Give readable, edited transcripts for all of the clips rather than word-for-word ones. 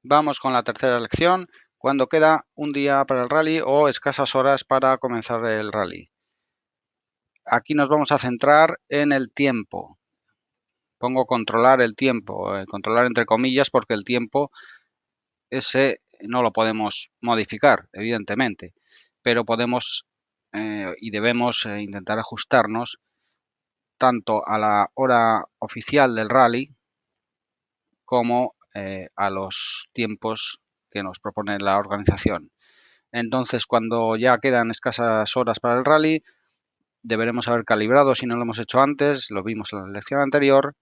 Vamos con la tercera lección, cuando queda un día para el rally o escasas horas para comenzar el rally. Aquí nos vamos a centrar en el tiempo. Pongo controlar el tiempo, controlar entre comillas, porque el tiempo ese no lo podemos modificar, evidentemente, pero podemos y debemos intentar ajustarnos tanto a la hora oficial del rally como a los tiempos que nos propone la organización. Entonces, cuando ya quedan escasas horas para el rally, deberemos haber calibrado si no lo hemos hecho antes, lo vimos en la lección anterior.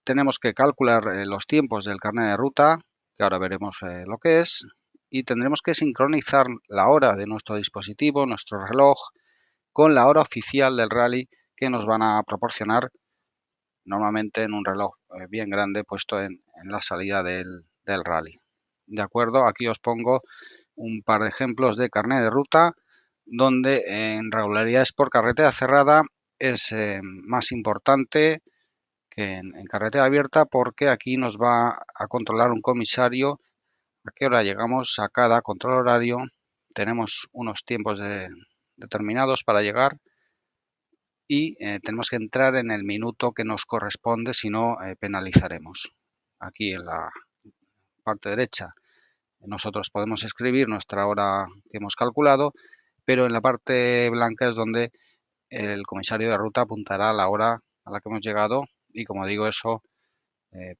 Tenemos que calcular los tiempos del carnet de ruta, que ahora veremos lo que es, y tendremos que sincronizar la hora de nuestro dispositivo, nuestro reloj, con la hora oficial del rally que nos van a proporcionar normalmente en un reloj bien grande puesto en la salida del rally. De acuerdo, aquí os pongo un par de ejemplos de carnet de ruta donde en regularidades por carretera cerrada es más importante que en carretera abierta, porque aquí nos va a controlar un comisario a qué hora llegamos a cada control horario. Tenemos unos tiempos determinados para llegar y tenemos que entrar en el minuto que nos corresponde, si no penalizaremos. Aquí en la parte derecha nosotros podemos escribir nuestra hora que hemos calculado, pero en la parte blanca es donde el comisario de ruta apuntará la hora a la que hemos llegado y, como digo, eso eh,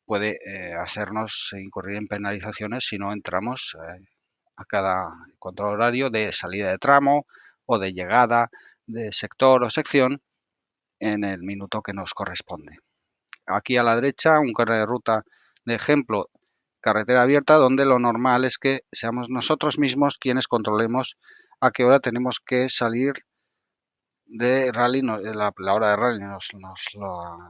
puede hacernos incurrir en penalizaciones si no entramos a cada control horario de salida de tramo o de llegada de sector o sección en el minuto que nos corresponde. Aquí a la derecha un carnet de ruta de ejemplo, carretera abierta, donde lo normal es que seamos nosotros mismos quienes controlemos a qué hora tenemos que salir de rally. La hora de rally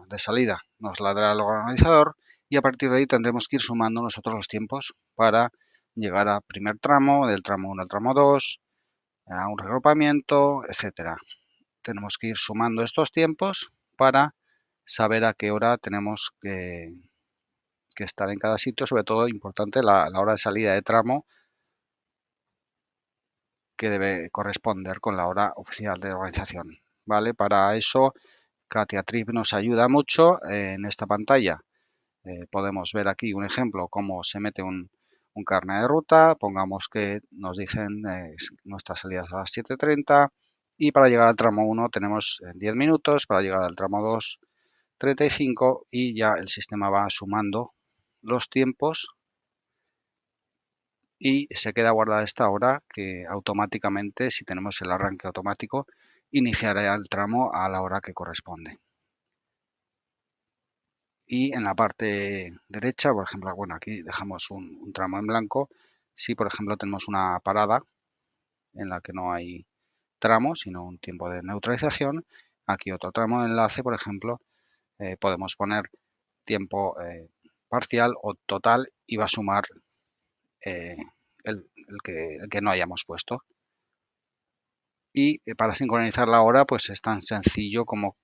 de salida nos la dará el organizador y a partir de ahí tendremos que ir sumando nosotros los tiempos para llegar a primer tramo, del tramo 1 al tramo 2, a un reagrupamiento, etcétera. Tenemos que ir sumando estos tiempos para saber a qué hora tenemos que estar en cada sitio, sobre todo importante la hora de salida de tramo, que debe corresponder con la hora oficial de organización. ¿Vale? Para eso Katia Trip nos ayuda mucho en esta pantalla. Podemos ver aquí un ejemplo cómo se mete un carnet de ruta. Pongamos que nos dicen nuestras salidas a las 7:30 y para llegar al tramo 1 tenemos 10 minutos, para llegar al tramo 2 35 y ya el sistema va sumando los tiempos y se queda guardada esta hora que automáticamente, si tenemos el arranque automático, iniciará el tramo a la hora que corresponde. Y en la parte derecha, por ejemplo, bueno, aquí dejamos un tramo en blanco. Si, por ejemplo, tenemos una parada en la que no hay tramo, sino un tiempo de neutralización, aquí otro tramo de enlace, por ejemplo, podemos poner tiempo parcial o total y va a sumar eh, el que no hayamos puesto. Y para sincronizar la hora, pues es tan sencillo como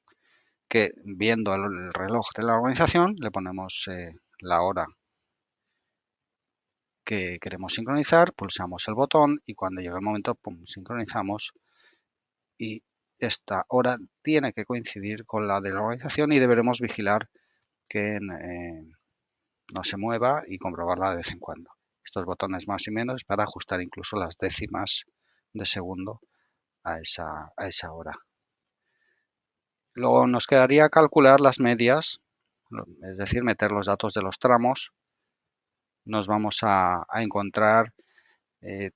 que viendo el reloj de la organización le ponemos la hora que queremos sincronizar, pulsamos el botón y cuando llega el momento, pum, sincronizamos y esta hora tiene que coincidir con la de la organización y deberemos vigilar que no se mueva y comprobarla de vez en cuando. Estos botones más y menos para ajustar incluso las décimas de segundo a esa hora. Luego nos quedaría calcular las medias, es decir, meter los datos de los tramos. Nos vamos a encontrar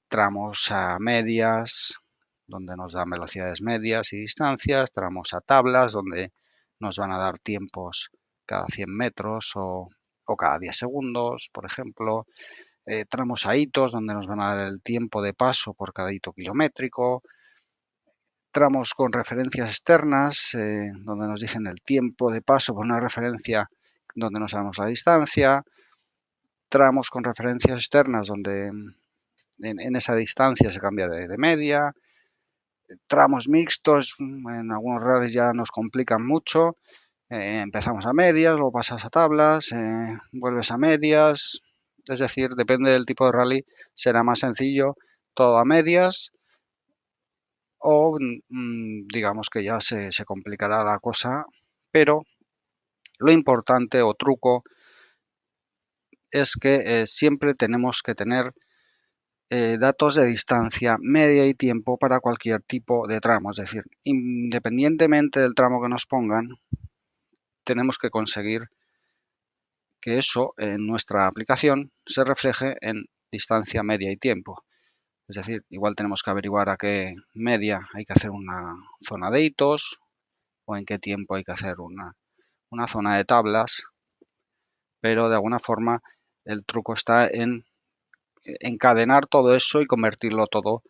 tramos a medias, donde nos dan velocidades medias y distancias, tramos a tablas, donde nos van a dar tiempos cada 100 metros o cada 10 segundos, por ejemplo. Tramos a hitos, donde nos van a dar el tiempo de paso por cada hito kilométrico. Tramos con referencias externas, donde nos dicen el tiempo de paso por una referencia donde no sabemos la distancia. Tramos con referencias externas donde en esa distancia se cambia de media. Tramos mixtos, en algunos rallies ya nos complican mucho, empezamos a medias, luego pasas a tablas, vuelves a medias. Es decir, depende del tipo de rally, será más sencillo todo a medias o digamos que ya se complicará la cosa, pero lo importante o truco es que siempre tenemos que tener datos de distancia media y tiempo para cualquier tipo de tramo. Es decir, independientemente del tramo que nos pongan, tenemos que conseguir que eso en nuestra aplicación se refleje en distancia media y tiempo. Es decir, igual tenemos que averiguar a qué media hay que hacer una zona de hitos o en qué tiempo hay que hacer una zona de tablas, pero de alguna forma el truco está en encadenar todo eso y convertirlo todo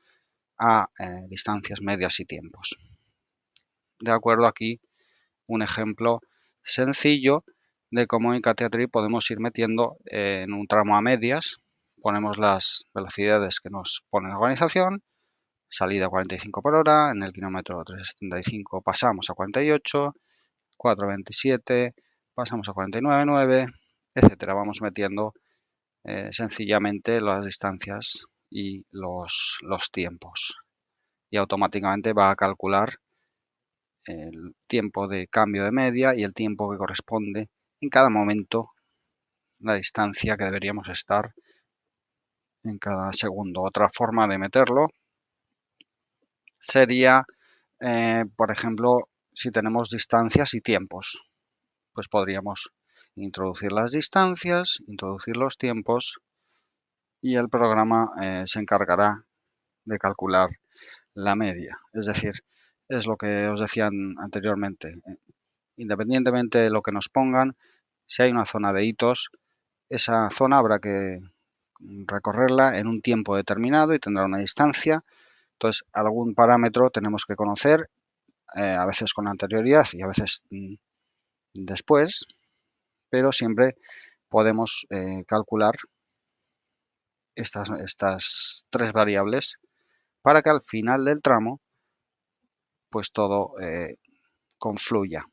a distancias medias y tiempos. De acuerdo, aquí un ejemplo sencillo de cómo en Katia podemos ir metiendo en un tramo a medias, ponemos las velocidades que nos pone la organización, salida 45 por hora, en el kilómetro 375 pasamos a 48, 427, pasamos a 49,9, etcétera. Vamos metiendo sencillamente las distancias y los tiempos. Y automáticamente va a calcular el tiempo de cambio de media y el tiempo que corresponde en cada momento, la distancia que deberíamos estar en cada segundo. Otra forma de meterlo sería, por ejemplo, si tenemos distancias y tiempos, pues podríamos introducir las distancias, introducir los tiempos y el programa se encargará de calcular la media. Es decir, es lo que os decía anteriormente. Independientemente de lo que nos pongan, si hay una zona de hitos, esa zona habrá que recorrerla en un tiempo determinado y tendrá una distancia. Entonces, algún parámetro tenemos que conocer, a veces con anterioridad y a veces después, pero siempre podemos calcular estas tres variables para que al final del tramo pues todo confluya.